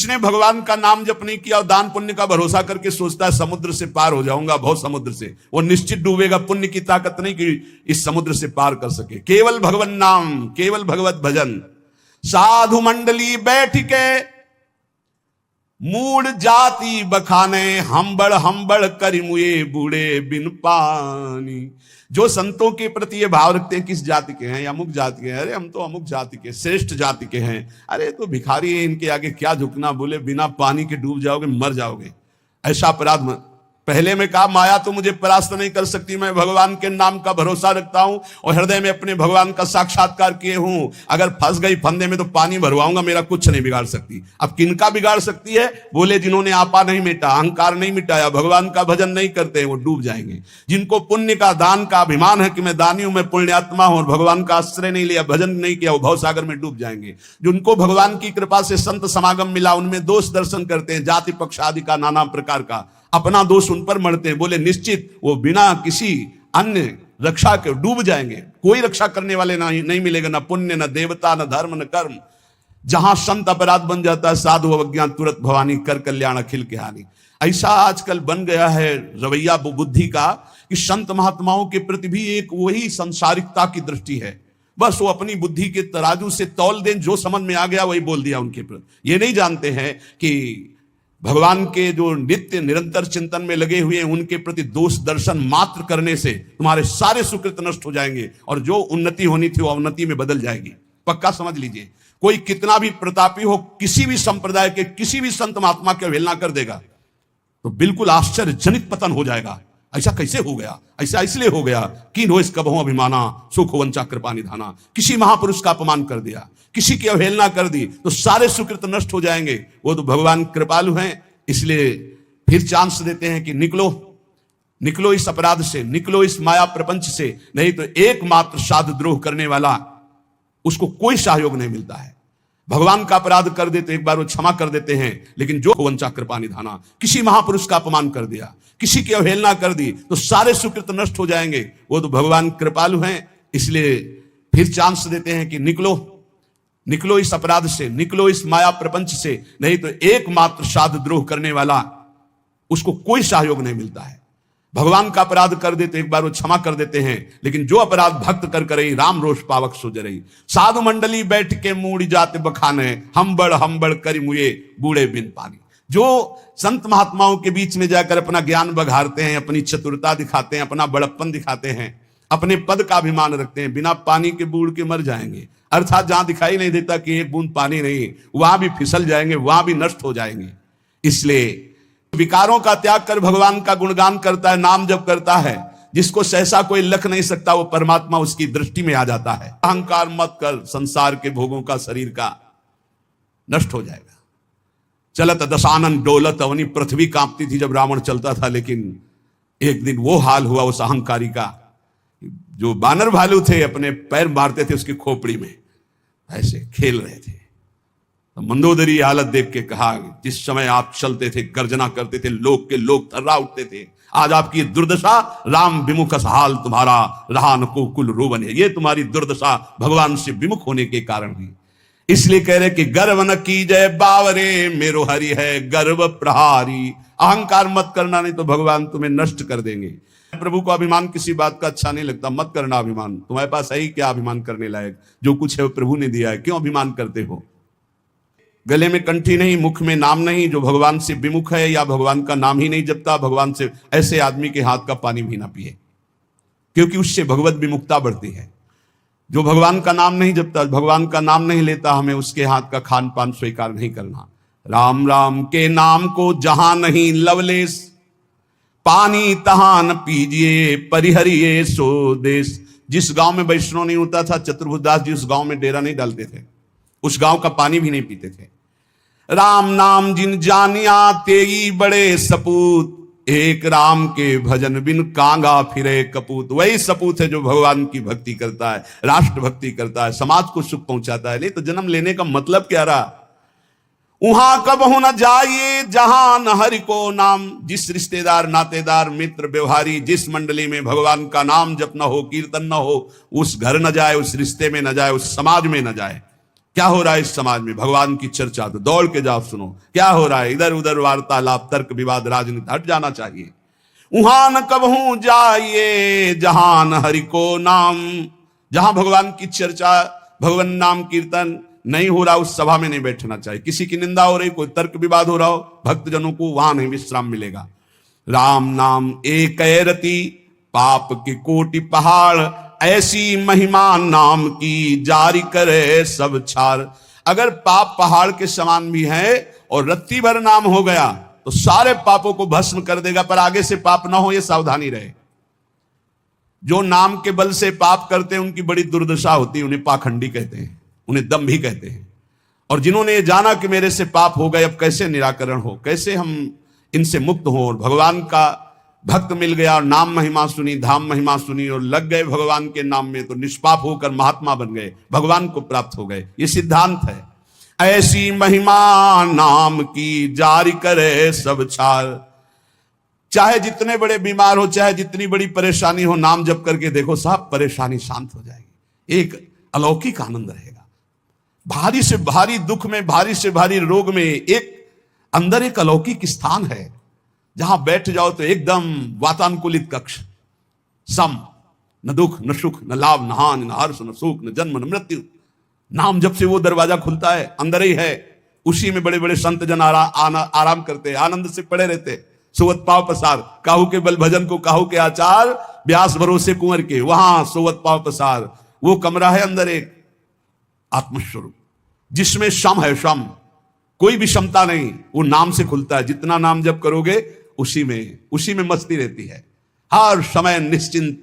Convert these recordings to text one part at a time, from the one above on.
जिसने भगवान का नाम जप नहीं किया और दान पुण्य का भरोसा करके सोचता है समुद्र से पार हो जाऊंगा, बहुत समुद्र से, वो निश्चित डूबेगा। पुण्य की ताकत नहीं कि इस समुद्र से पार कर सके। केवल भगवान नाम, केवल भगवत भजन। साधु मंडली बैठ के मूड जाति बखाने, हम्बड़ हम्बड़ करि मुए बूढ़े बिन पानी। जो संतों के प्रति ये भाव रखते हैं किस जाति के हैं, अमुक जाति के हैं, अरे हम तो अमुक जाति के, श्रेष्ठ जाति के हैं, अरे तो भिखारी है, इनके आगे क्या झुकना, बोले बिना पानी के डूब जाओगे, मर जाओगे। ऐसा अपराध पहले में कहा, माया तो मुझे परास्त नहीं कर सकती, मैं भगवान के नाम का भरोसा रखता हूं और हृदय में अपने भगवान का साक्षात्कार किए हूं। अगर फंस गई फंदे में तो पानी भरवाऊंगा, मेरा कुछ नहीं बिगाड़ सकती। अब किनका बिगाड़ सकती है? बोले जिन्होंने आपा नहीं मिटा, अहंकार नहीं मिटाया, भगवान का भजन नहीं करते, वो डूब जाएंगे। जिनको पुण्य का, दान का अभिमान है कि मैं दानी हूं, मैं पुण्यात्मा हूं, और भगवान का आश्रय नहीं लिया, भजन नहीं किया, वो भवसागर में डूब जाएंगे। जिनको भगवान की कृपा से संत समागम मिला, उनमें दोष दर्शन करते हैं, जाति पक्ष आदि का, नाना प्रकार का, अपना दोष उन पर मरते हैं। बोले निश्चित वो बिना किसी अन्य रक्षा के डूब जाएंगे। कोई रक्षा करने वाले नहीं मिलेगा, ना पुण्य, न देवता, न धर्म, न कर्म। जहां संत अपराध बन जाता है, साधु अवज्ञान तुरंत भवानी, कर कल्याण अखिल के हानि। ऐसा आजकल बन गया है रवैया बुद्धि का कि संत महात्माओं के प्रति भी एक वही संसारिकता की दृष्टि है। बस वो अपनी बुद्धि के तराजू से तौल दें, जो समझ में आ गया वही बोल दिया उनके प्रति। ये नहीं जानते हैं कि भगवान के जो नित्य निरंतर चिंतन में लगे हुए हैं, उनके प्रति दोष दर्शन मात्र करने से तुम्हारे सारे सुकृत नष्ट हो जाएंगे और जो उन्नति होनी थी वो अवनति में बदल जाएगी। पक्का समझ लीजिए। कोई कितना भी प्रतापी हो, किसी भी संप्रदाय के किसी भी संत महात्मा की अवहेलना कर देगा तो बिल्कुल आश्चर्यजनित पतन हो जाएगा। ऐसा कैसे हो गया? ऐसा इसलिए हो गया कि नो इस कबहों अभिमाना, सुख वंचा कृपा निधाना। किसी महापुरुष का अपमान कर दिया, किसी की अवहेलना कर दी तो सारे सुकृत नष्ट हो जाएंगे। वो तो भगवान कृपालु हैं, इसलिए फिर चांस देते हैं कि निकलो, निकलो इस अपराध से, निकलो इस माया प्रपंच से, नहीं तो एकमात्र साधुद्रोह करने वाला, उसको कोई सहयोग नहीं मिलता है। भगवान का अपराध कर देते एक बार वो क्षमा कर देते हैं, लेकिन जो वंचा कृपा निधाना, किसी महापुरुष का अपमान कर दिया, किसी की अवहेलना कर दी तो सारे सुकृत नष्ट हो जाएंगे। वो तो भगवान कृपालु हैं, इसलिए फिर चांस देते हैं कि निकलो, निकलो इस अपराध से, निकलो इस माया प्रपंच से, नहीं तो एकमात्र साधुद्रोह करने वाला, उसको कोई सहयोग नहीं मिलता है। भगवान का अपराध कर देते एक बार वो क्षमा कर देते हैं, लेकिन जो अपराध भक्त कर करई, राम रोष पावक सो जरई। साधु मंडली बैठ के मूड़ी जाते बखाने, हम्बड़ हम्बड़ करि मुए बूढ़े बिन पानी। जो संत महात्माओं के बीच में जाकर अपना ज्ञान बघारते हैं, अपनी चतुरता दिखाते हैं, अपना बड़प्पन दिखाते हैं, अपने पद का अभिमान रखते हैं, बिना पानी के बूढ़ के मर जाएंगे। अर्थात जहां दिखाई नहीं देता कि एक बूंद पानी नहीं, वहां भी फिसल जाएंगे, वहां भी नष्ट हो जाएंगे। इसलिए विकारों का त्याग कर भगवान का गुणगान करता है, नाम जप करता है, जिसको सहसा कोई लख नहीं सकता, वो परमात्मा उसकी दृष्टि में आ जाता है। अहंकार मत कर, संसार के भोगों का, शरीर का नष्ट हो जाएगा। चलत दशानन डोलत अवनी, पृथ्वी कांपती थी जब रावण चलता था, लेकिन एक दिन वो हाल हुआ उस अहंकारी का। जो बानर भालू थे अपने पैर मारते थे उसकी खोपड़ी में, ऐसे खेल रहे थे। तो मंदोदरी हालत देख के कहा, जिस समय आप चलते थे, गर्जना करते थे, लोग के लोग थर्रा उठते थे, आज आपकी दुर्दशा, राम विमुख हाल तुम्हारा, रहा न को कुल रोवन है। ये तुम्हारी दुर्दशा भगवान से विमुख होने के कारण हुई। इसलिए कह रहे कि गर्व न की जय बावरे, मेरो हरि है गर्व प्रहारी। अहंकार मत करना, नहीं तो भगवान तुम्हें नष्ट कर देंगे। प्रभु को अभिमान किसी बात का अच्छा नहीं लगता, मत करना अभिमान। तुम्हारे पास है ही क्या अभिमान करने लायक? जो कुछ है वो प्रभु ने दिया है, क्यों अभिमान करते हो? गले में कंठी नहीं, मुख में नाम नहीं, जो भगवान से विमुख है या भगवान का नाम ही नहीं जपता, भगवान से, ऐसे आदमी के हाथ का पानी भी ना पिए, क्योंकि उससे भगवत विमुखता बढ़ती है। जो भगवान का नाम नहीं जपता, भगवान का नाम नहीं लेता, हमें उसके हाथ का खान पान स्वीकार नहीं करना। राम राम के नाम को जहां नहीं लवलेस, पानी तहां न पीजिए, परिहरिये सो देश। जिस गांव में वैष्णव नहीं होता था, चतुर्भुज दास जी उस गांव में डेरा नहीं डालते थे, उस गांव का पानी भी नहीं पीते थे। राम नाम जिन जानिया, तेई बड़े सपूत, एक राम के भजन बिन कांगा फिरे कपूत। वही सपूत है जो भगवान की भक्ति करता है, राष्ट्र भक्ति करता है, समाज को सुख पहुंचाता है। नहीं तो जन्म लेने का मतलब क्या रहा? वहां कब हो न जाइए जहां न हरि को नाम। जिस रिश्तेदार, नातेदार, मित्र, व्यवहारी, जिस मंडली में भगवान का नाम जप न हो, कीर्तन न हो, उस घर न जाए, उस रिश्ते में न जाए, उस समाज में न जाए। क्या हो रहा है इस समाज में, भगवान की चर्चा तो दौड़ के जाओ सुनो। क्या हो रहा है इधर उधर वार्तालाप, तर्क विवाद, राजनीति, हट जाना चाहिए। उहां न कबहू जाइए जहान हरि को नाम, जहां भगवान की चर्चा, भगवान नाम कीर्तन नहीं हो रहा उस सभा में नहीं बैठना चाहिए। किसी की निंदा हो रही, कोई तर्क विवाद हो रहा हो, भक्तजनों को वहां नहीं विश्राम मिलेगा। राम नाम एक रति पाप के कोटि पहाड़, ऐसी महिमा नाम की जारी करे सब छाड़। अगर पाप पहाड़ के समान भी है और रत्ती भर नाम हो गया तो सारे पापों को भस्म कर देगा, पर आगे से पाप ना हो ये सावधानी रहे। जो नाम के बल से पाप करते हैं उनकी बड़ी दुर्दशा होती है, उन्हें पाखंडी कहते हैं, उन्हें दम भी कहते हैं। और जिन्होंने ये जाना कि मेरे से पाप हो गए, अब कैसे निराकरण हो, कैसे हम इनसे मुक्त हो, और भगवान का भक्त मिल गया और नाम महिमा सुनी, धाम महिमा सुनी और लग गए भगवान के नाम में, तो निष्पाप होकर महात्मा बन गए, भगवान को प्राप्त हो गए। ये सिद्धांत है। ऐसी महिमा नाम की जारी करे सब छाड़। चाहे जितने बड़े बीमार हो, चाहे जितनी बड़ी परेशानी हो, नाम जप करके देखो, सब परेशानी शांत हो जाएगी। एक अलौकिक आनंद रहेगा। भारी से भारी दुख में, भारी से भारी रोग में एक अंदर एक अलौकिक स्थान है, जहां बैठ जाओ तो एकदम वातानुकूलित कक्ष, सम, न दुख न सुख न लाभ न हानि न हर्ष न सुख न जन्म न मृत्यु। नाम जब से वो दरवाजा खुलता है, अंदर ही है। उसी में बड़े बड़े संत जन आराम करते, आनंद से पड़े रहते। सोवत पाव पसार, काहू के बल भजन को काहू के आचार, व्यास भरोसे कुंवर के, वहां सोवत पाव पसार। वो कमरा है अंदर एक आत्मस्वरूप, जिसमें शम है, शम, कोई भी क्षमता नहीं, वो नाम से खुलता है। जितना नाम जप करोगे उसी में मस्ती रहती है। हर समय निश्चिंत,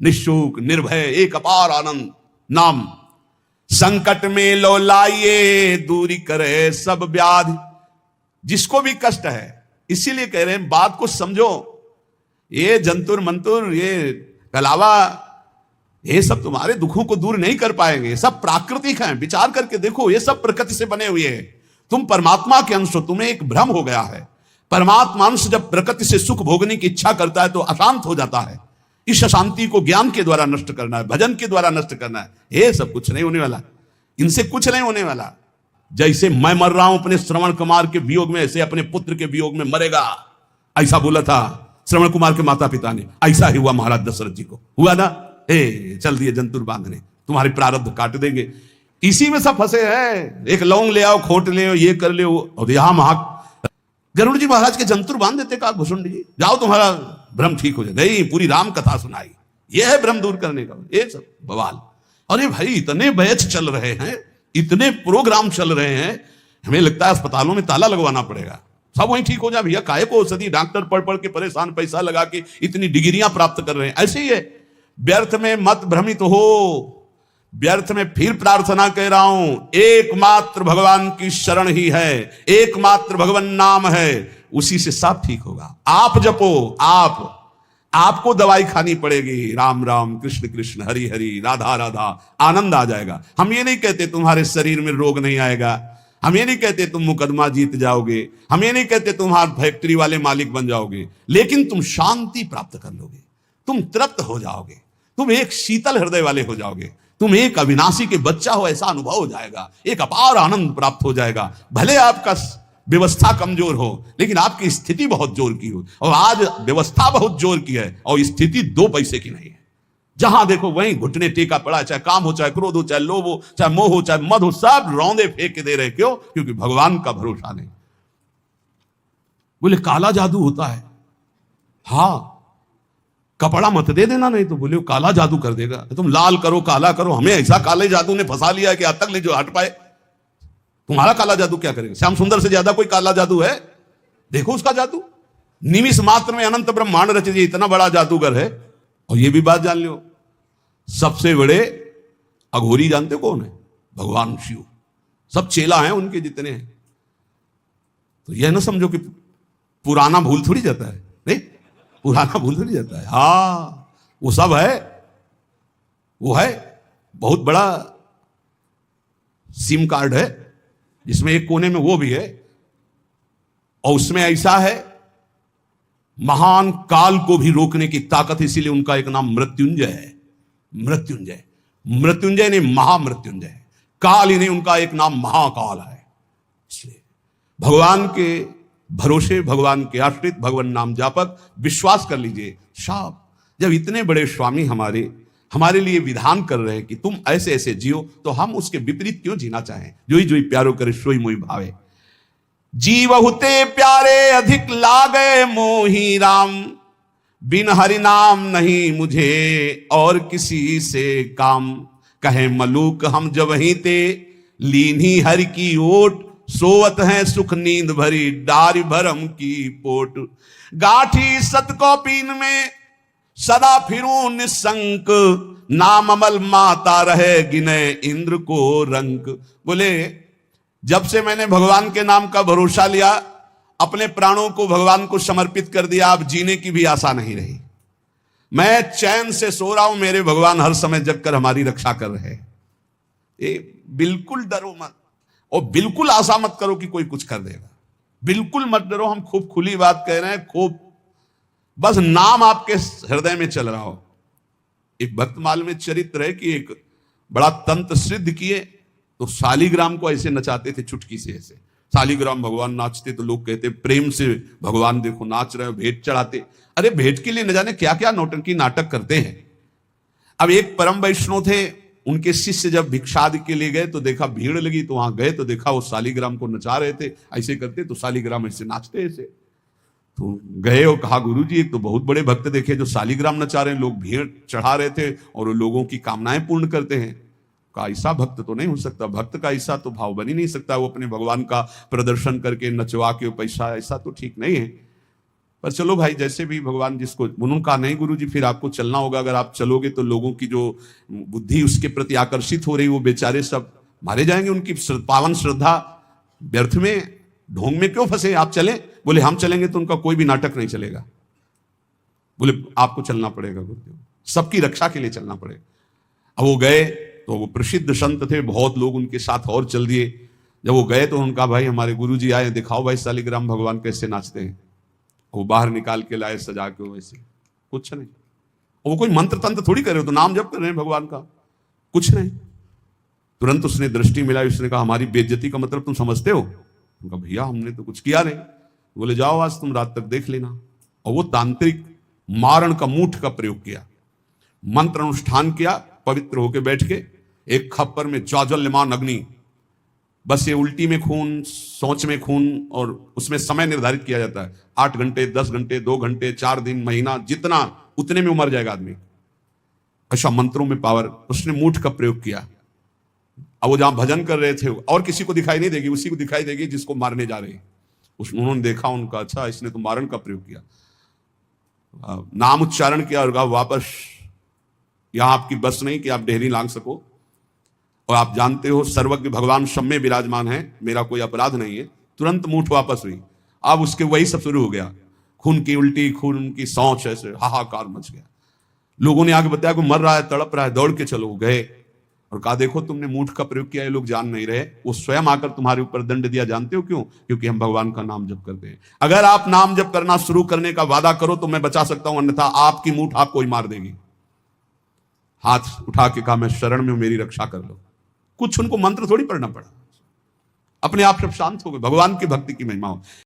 निशुक, निर्भय, एक अपार आनंद। नाम संकट में लो लाइए, दूरी करे सब व्याधि। जिसको भी कष्ट है, इसीलिए कह रहे हैं बात को समझो। ये जंतुर मंतुर, ये कलावा, ये सब तुम्हारे दुखों को दूर नहीं कर पाएंगे। सब प्राकृतिक हैं, विचार करके देखो, ये सब प्रकृति से बने हुए हैं। तुम परमात्मा के अंश हो, तुम्हें एक भ्रम हो गया है। परमात्मा अंश जब प्रकृति से सुख भोगने की इच्छा करता है तो अशांत हो जाता है। इस अशांति को ज्ञान के द्वारा नष्ट करना है, भजन के द्वारा नष्ट करना है। ये सब कुछ नहीं होने वाला, इनसे कुछ नहीं होने वाला। जैसे मैं मर रहा हूं अपने श्रवण कुमार के वियोग में, ऐसे अपने पुत्र के वियोग में मरेगा। ऐसा बोला था श्रवण कुमार के माता पिता ने, ऐसा ही हुआ महाराज दशरथ जी को, हुआ ना। चल दिए जंतुर बांधने, तुम्हारे प्रारब्ध काट देंगे। इसी में सब फंसे हैं। एक लौंग ले आओ, खोट ले आओ, ये कर ले, और यहां गरुड़ जी महाराज के जंतुर बांध देते का भुसुंड जी, जाओ तुम्हारा भ्रम ठीक हो जाए। नहीं, पूरी राम कथा सुनाई। यह है भ्रम दूर करने का, ये सब बवाल। अरे भाई, इतने बैच चल रहे हैं, इतने प्रोग्राम चल रहे हैं, हमें लगता है अस्पतालों में ताला लगवाना पड़ेगा, सब वहीं ठीक हो जाए। भैया काहे को औषधि, डॉक्टर पढ़ पढ़ के परेशान, पैसा लगा के इतनी डिग्रियां प्राप्त कर रहे हैं। ऐसे ही है, व्यर्थ में मत भ्रमित हो। व्यर्थ में फिर प्रार्थना कह रहा हूं, एकमात्र भगवान की शरण ही है, एकमात्र भगवान नाम है, उसी से सब ठीक होगा। आप जपो, आपको दवाई खानी पड़ेगी। राम राम, कृष्ण कृष्ण, हरि हरि, राधा राधा, आनंद आ जाएगा। हम ये नहीं कहते तुम्हारे शरीर में रोग नहीं आएगा, हम ये नहीं कहते तुम मुकदमा जीत जाओगे, हम ये नहीं कहते तुम्हारे फैक्ट्री वाले मालिक बन जाओगे, लेकिन तुम शांति प्राप्त कर लोगे, तुम तृप्त हो जाओगे, तुम एक शीतल हृदय वाले हो जाओगे, तुम एक अविनाशी के बच्चा हो ऐसा अनुभव हो जाएगा, एक अपार आनंद प्राप्त हो जाएगा। भले आपका व्यवस्था कमजोर हो, लेकिन आपकी स्थिति बहुत जोर की हो। और आज व्यवस्था बहुत जोर की है और स्थिति 2 पैसे की नहीं है। जहां देखो वहीं घुटने टेका पड़ा, चाहे काम हो, चाहे क्रोध हो, चाहे लोभ हो, चाहे मोह हो, चाहे मद हो, सब रौंदे फेंक के दे रहे। क्यों? क्योंकि भगवान का भरोसा नहीं। बोले काला जादू होता है, हाँ, कपड़ा मत दे देना, नहीं तो बोले काला जादू कर देगा। तुम लाल करो, काला करो, हमें ऐसा काले जादू ने फंसा लिया कि आज तक ले जो हट पाए। तुम्हारा काला जादू क्या करेगा? श्याम सुंदर से ज्यादा कोई काला जादू है? देखो उसका जादू, निमिष मात्र में अनंत ब्रह्मांड रच दिए, इतना बड़ा जादूगर है। और ये भी बात जान लो, सबसे बड़े अघोरी जानते कौन है? भगवान शिव। सब चेला हैं उनके जितने हैं। तो यह ना समझो कि पुराना भूल थोड़ी जाता है, नहीं, पुराना भूल थोड़ी जाता है। हाँ, वो सब है, वो है बहुत बड़ा सिम कार्ड है, जिसमें एक कोने में वो भी है, और उसमें ऐसा है महान काल को भी रोकने की ताकत, इसीलिए उनका एक नाम मृत्युंजय है। मृत्युंजय, मृत्युंजय नहीं महामृत्युंजय। काल ही नहीं, उनका एक नाम महाकाल है। इसलिए भगवान के भरोसे, भगवान के आश्रित, भगवान नाम जापक, विश्वास कर लीजिए। साहब जब इतने बड़े स्वामी हमारे लिए विधान कर रहे हैं कि तुम ऐसे ऐसे जियो, तो हम उसके विपरीत क्यों जीना चाहें। जोई जोई प्यारो करे सोई मोहि भावे, जीवहुते प्यारे अधिक लागे मोहि राम, बिन हरि नाम नहीं मुझे और किसी से काम। कहे मलूक हम जब ही ते लीनी हरि की ओट, सोवत है सुख नींद भरी डारी भरम की पोट। गाठी सत को पीन में सदा फिरूं निसंक, नाम अमल माता रहे गिने इंद्र को रंक। बोले जब से मैंने भगवान के नाम का भरोसा लिया, अपने प्राणों को भगवान को समर्पित कर दिया, अब जीने की भी आशा नहीं रही। मैं चैन से सो रहा हूं, मेरे भगवान हर समय जगकर हमारी रक्षा कर रहे हैं। बिल्कुल डरो मत और बिल्कुल आशा मत करो कि कोई कुछ कर देगा। बिल्कुल मत डरो, हम खूब खुली बात कह रहे हैं, खूब बस नाम आपके हृदय में चल रहा हो। एक भक्तमाल में चरित्र है कि एक बड़ा तंत्र सिद्ध किए, तो शालिग्राम को ऐसे नचाते थे चुटकी से, ऐसे शालिग्राम भगवान नाचते तो लोग कहते प्रेम से भगवान देखो नाच रहे हो, भेंट चढ़ाते। अरे भेंट के लिए न जाने क्या क्या नौटंकी नाटक करते हैं। अब एक परम वैष्णव थे, उनके शिष्य जब भिक्षादि के लिए गए तो देखा भीड़ लगी, तो वहां गए तो देखा वो शालिग्राम को नचा रहे थे, ऐसे करते तो शालिग्राम ऐसे नाचते ऐसे। तो गए और कहा गुरुजी एक तो बहुत बड़े भक्त देखे जो शालिग्राम नचा रहे हैं, लोग भीड़ चढ़ा रहे थे और वो लोगों की कामनाएं पूर्ण करते हैं। का ऐसा भक्त तो नहीं हो सकता, भक्त का ऐसा तो भाव बन ही नहीं सकता, वो अपने भगवान का प्रदर्शन करके नचवा के पैसा, ऐसा तो ठीक नहीं है। पर चलो भाई जैसे भी भगवान जिसको, उन्होंने कहा नहीं गुरुजी फिर आपको चलना होगा, अगर आप चलोगे तो लोगों की जो बुद्धि उसके प्रति आकर्षित हो रही, वो बेचारे सब मारे जाएंगे, उनकी पावन श्रद्धा व्यर्थ में ढोंग में क्यों फंसे, आप चले। बोले हम चलेंगे तो उनका कोई भी नाटक नहीं चलेगा। बोले आपको चलना पड़ेगा गुरुदेव, सबकी रक्षा के लिए चलना पड़ेगा। अब वो गए तो वो प्रसिद्ध संत थे, बहुत लोग उनके साथ और चल दिए। जब वो गए तो उनका भाई हमारे गुरुजी आए, दिखाओ भाई शालिग्राम भगवान कैसे नाचते हैं। वो बाहर निकाल के लाए सजा के, वैसे कुछ नहीं, वो कोई मंत्र तंत्र थोड़ी कर रहे हो, तो नाम जप कर रहे हैं भगवान का, कुछ नहीं। तुरंत उसने दृष्टि मिलाई, उसने कहा हमारी बेइज्जती का मतलब तुम समझते हो। उनका भैया हमने तो कुछ किया नहीं। बोले जाओ आज तुम रात तक देख लेना। और वो तांत्रिक मारण का मूठ का प्रयोग किया, मंत्र अनुष्ठान किया, पवित्र होकर बैठ के एक खप्पर में ज्वाज्वल्यमान अग्नि, बस ये उल्टी में खून, सोच में खून, और उसमें समय निर्धारित किया जाता है 8 घंटे 10 घंटे 2 घंटे 4 दिन महीना, जितना उतने में मर जाएगा आदमी। ऐसा मंत्रों में पावर, उसने मूठ का प्रयोग किया। अब वो जहां भजन कर रहे थे और किसी को दिखाई नहीं देगी, उसी को दिखाई देगी जिसको मारने जा रहे हैं। उन्होंने देखा, उनका अच्छा इसने तो मारण का प्रयोग किया, नाम उच्चारण किया और कहा वापस यहां आपकी बस नहीं कि आप डेहरी लांग सको, और आप जानते हो सर्वज्ञ भगवान सब में विराजमान है, मेरा कोई अपराध नहीं है। तुरंत मूठ वापस हुई। अब उसके वही सब शुरू हो गया, खून की उल्टी, खून की सौंच, ऐसे हाहाकार मच गया। लोगों ने आगे बताया कि मर रहा है, तड़प रहा है, दौड़ के चलो। गए और कहा देखो तुमने मूठ का प्रयोग किया, ये लोग जान नहीं रहे। वो स्वयं आकर तुम्हारे ऊपर दंड दिया, जानते हो क्यों? क्योंकि हम भगवान का नाम जप करते हैं। अगर आप नाम जप करना शुरू करने का वादा करो तो मैं बचा सकता हूं, अन्यथा आपकी मूठ आपको ही मार देगी। हाथ उठा के कहा मैं शरण में हूं, मेरी रक्षा कर लो। कुछ उनको मंत्र थोड़ी पढ़ना पड़ा, अपने आप सब शांत हो गए। भगवान की भक्ति की महिमा हो।